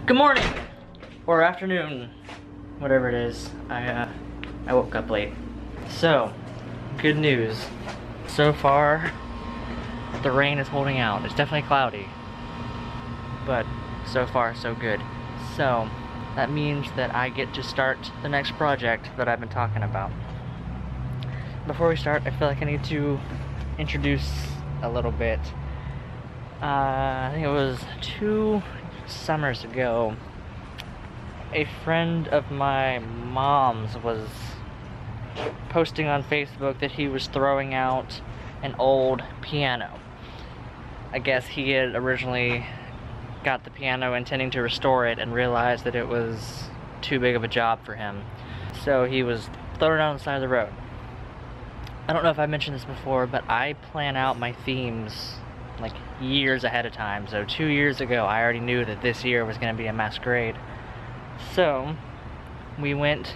Good morning, or afternoon, whatever it is. I woke up late. So, good news. So far, the rain is holding out. It's definitely cloudy, but so far so good. So, that means that I get to start the next project that I've been talking about. Before we start, I feel like I need to introduce a little bit. I think it was 2 summers ago, a friend of my mom's was posting on Facebook that he was throwing out an old piano. I guess he had originally got the piano intending to restore it and realized that it was too big of a job for him. So he was throwing it on the side of the road. I don't know if I mentioned this before, but I plan out my themes like years ahead of time. So 2 years ago, I already knew that this year was going to be a masquerade. So we went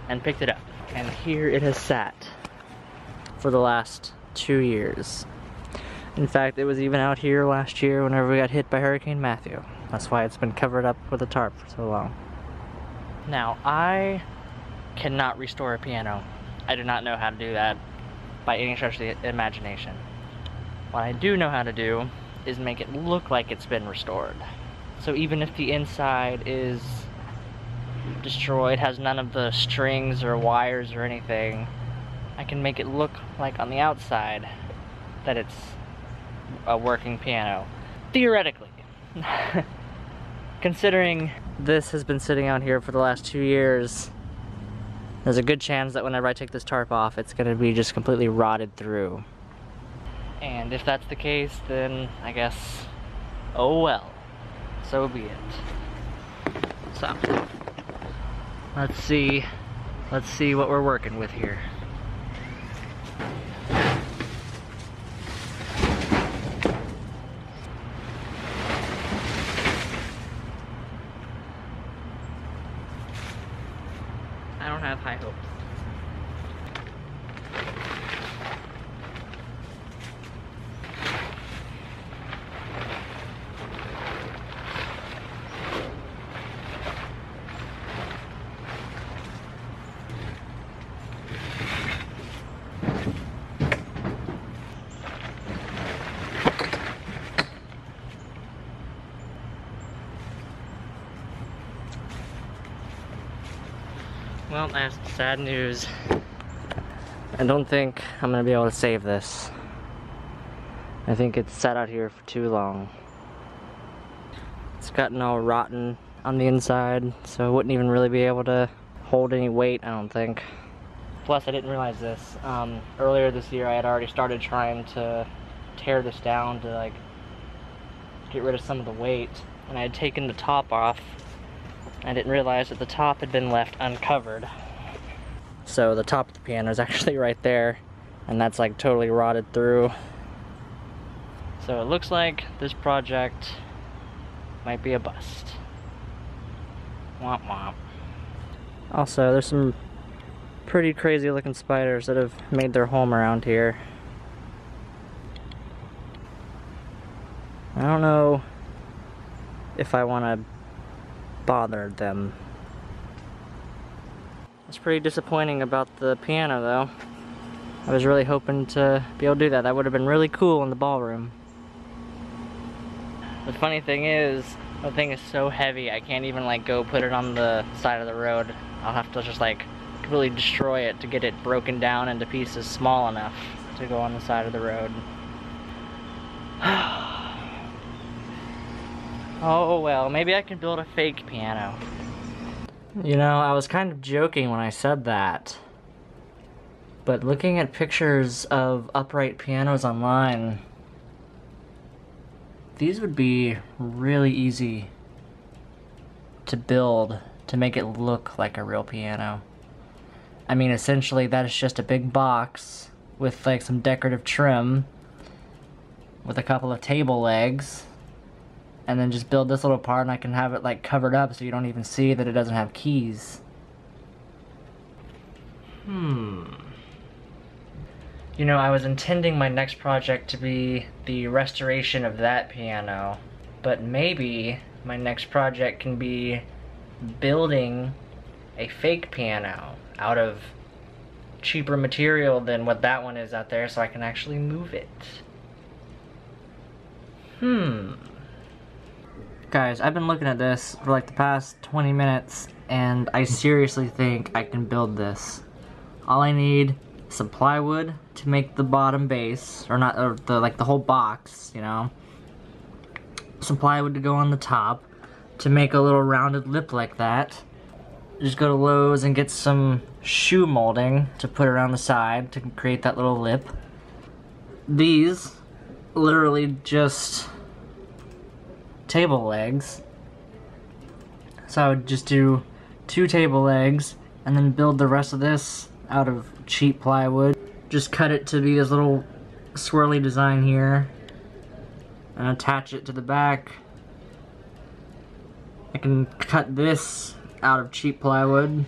and picked it up, and here it has sat for the last 2 years. In fact, it was even out here last year whenever we got hit by Hurricane Matthew. That's why it's been covered up with a tarp for so long. Now, I cannot restore a piano. I do not know how to do that by any stretch of the imagination. What I do know how to do is make it look like it's been restored. So even if the inside is destroyed, has none of the strings or wires or anything, I can make it look like on the outside that it's a working piano. Theoretically. Considering this has been sitting out here for the last 2 years, there's a good chance that whenever I take this tarp off, it's going to be just completely rotted through. And if that's the case, then I guess, oh well, so be it. So, let's see what we're working with here. I don't have high hopes. Well, that's sad news. I don't think I'm gonna be able to save this. I think it's sat out here for too long. It's gotten all rotten on the inside, so it wouldn't even really be able to hold any weight, I don't think. Plus, I didn't realize this. Earlier this year, I had already started trying to tear this down to like get rid of some of the weight, and I had taken the top off. I didn't realize that the top had been left uncovered. So the top of the piano is actually right there, and that's like totally rotted through. So it looks like this project might be a bust. Womp womp. Also, there's some pretty crazy looking spiders that have made their home around here. I don't know if I want to bother them. It's pretty disappointing about the piano though. I was really hoping to be able to do that. That would have been really cool in the ballroom. The funny thing is, the thing is so heavy I can't even like go put it on the side of the road. I'll have to just like completely destroy it to get it broken down into pieces small enough to go on the side of the road. Oh well, maybe I can build a fake piano. You know, I was kind of joking when I said that. But looking at pictures of upright pianos online, these would be really easy to build to make it look like a real piano. I mean, essentially that is just a big box with like some decorative trim with a couple of table legs, and then just build this little part and I can have it like covered up so you don't even see that it doesn't have keys. You know, I was intending my next project to be the restoration of that piano, but maybe my next project can be building a fake piano out of cheaper material than what that one is out there, so I can actually move it. Guys, I've been looking at this for like the past 20 minutes, and I seriously think I can build this. All I need is some plywood to make the bottom base, or not, or the whole box, you know. Some plywood to go on the top to make a little rounded lip like that. Just go to Lowe's and get some shoe molding to put around the side to create that little lip. These, literally just table legs. So I would just do 2 table legs and then build the rest of this out of cheap plywood. Just cut it to be this little swirly design here and attach it to the back. I can cut this out of cheap plywood.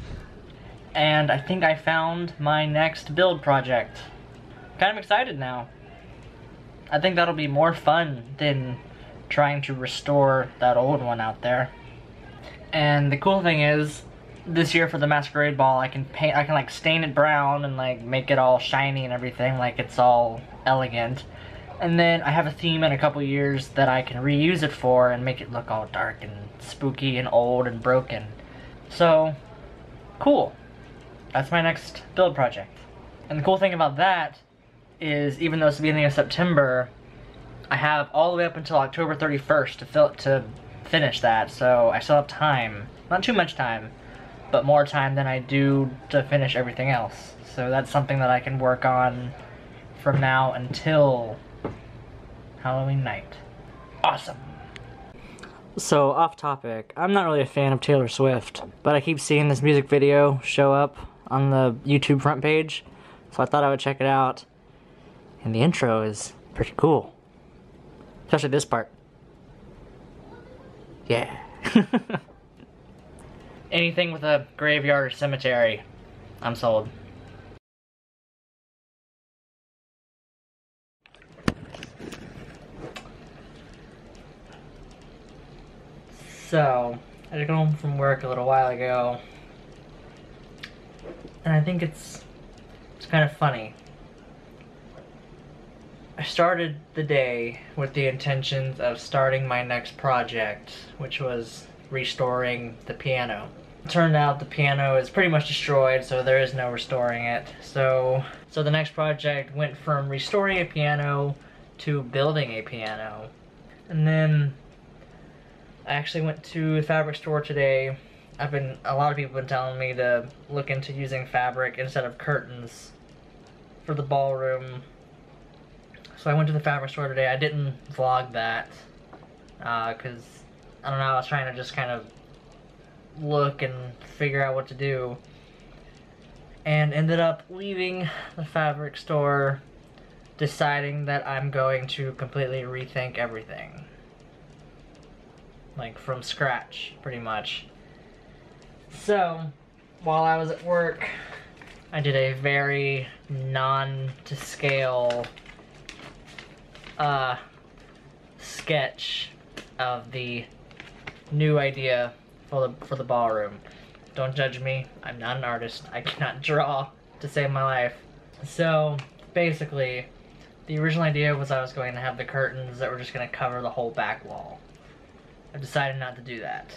And I think I found my next build project. Kind of excited now. I think that'll be more fun than trying to restore that old one out there. And the cool thing is, this year for the masquerade ball, I can like stain it brown and like make it all shiny and everything, like it's all elegant. And then I have a theme in a couple years that I can reuse it for and make it look all dark and spooky and old and broken. So, cool. That's my next build project. And the cool thing about that is, even though it's the beginning of September, I have all the way up until October 31st to finish that, so I still have time. Not too much time, but more time than I do to finish everything else. So that's something that I can work on from now until Halloween night. Awesome. So, off topic, I'm not really a fan of Taylor Swift, but I keep seeing this music video show up on the YouTube front page, so I thought I would check it out. And the intro is pretty cool. Especially this part. Yeah. Anything with a graveyard or cemetery, I'm sold. So, I just got home from work a little while ago, and I think it's kind of funny. I started the day with the intentions of starting my next project, which was restoring the piano. It turned out the piano is pretty much destroyed, so there is no restoring it. So the next project went from restoring a piano to building a piano. And then I actually went to the fabric store today. A lot of people have been telling me to look into using fabric instead of curtains for the ballroom. So I went to the fabric store today. I didn't vlog that, because, I don't know, I was trying to just kind of look and figure out what to do. And ended up leaving the fabric store deciding that I'm going to completely rethink everything. Like, from scratch, pretty much. So, while I was at work, I did a very non-to-scale sketch of the new idea for the ballroom. Don't judge me, I'm not an artist. I cannot draw to save my life. So, basically, the original idea was I was going to have the curtains that were just going to cover the whole back wall. I've decided not to do that.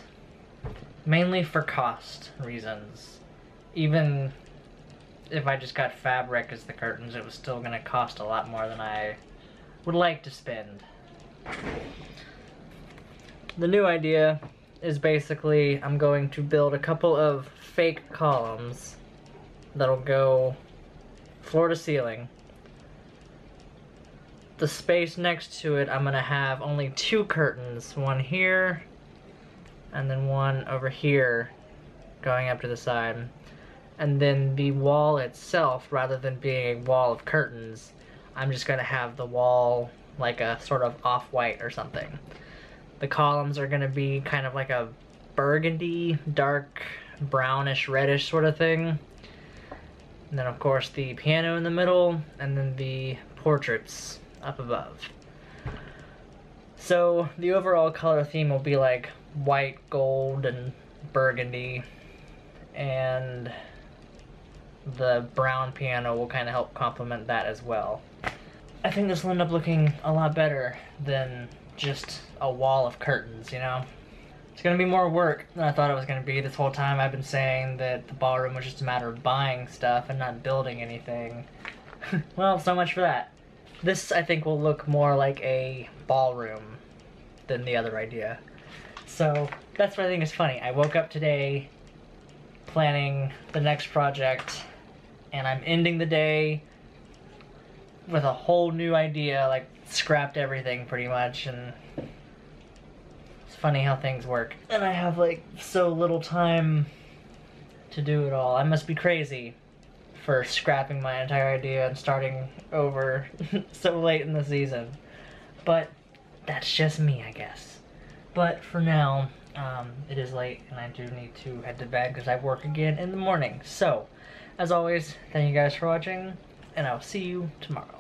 Mainly for cost reasons. Even if I just got fabric as the curtains, it was still going to cost a lot more than I would like to spend. The new idea is basically I'm going to build a couple of fake columns that'll go floor to ceiling. The space next to it, I'm gonna have only 2 curtains, one here and then one over here going up to the side. And then the wall itself, rather than being a wall of curtains, I'm just gonna have the wall like a sort of off-white or something. The columns are gonna be kind of like a burgundy, dark, brownish, reddish sort of thing. And then of course the piano in the middle, and then the portraits up above. So the overall color theme will be like white, gold, and burgundy, and the brown piano will kind of help complement that as well. I think this will end up looking a lot better than just a wall of curtains, you know? It's gonna be more work than I thought it was gonna be. This whole time I've been saying that the ballroom was just a matter of buying stuff and not building anything. Well, so much for that. This, I think, will look more like a ballroom than the other idea. So, that's what I think is funny. I woke up today planning the next project, and I'm ending the day with a whole new idea, like scrapped everything pretty much, and it's funny how things work. And I have like so little time to do it all. I must be crazy for scrapping my entire idea and starting over so late in the season. But that's just me, I guess. But for now, it is late and I do need to head to bed because I work again in the morning. So, as always, thank you guys for watching, and I'll see you tomorrow.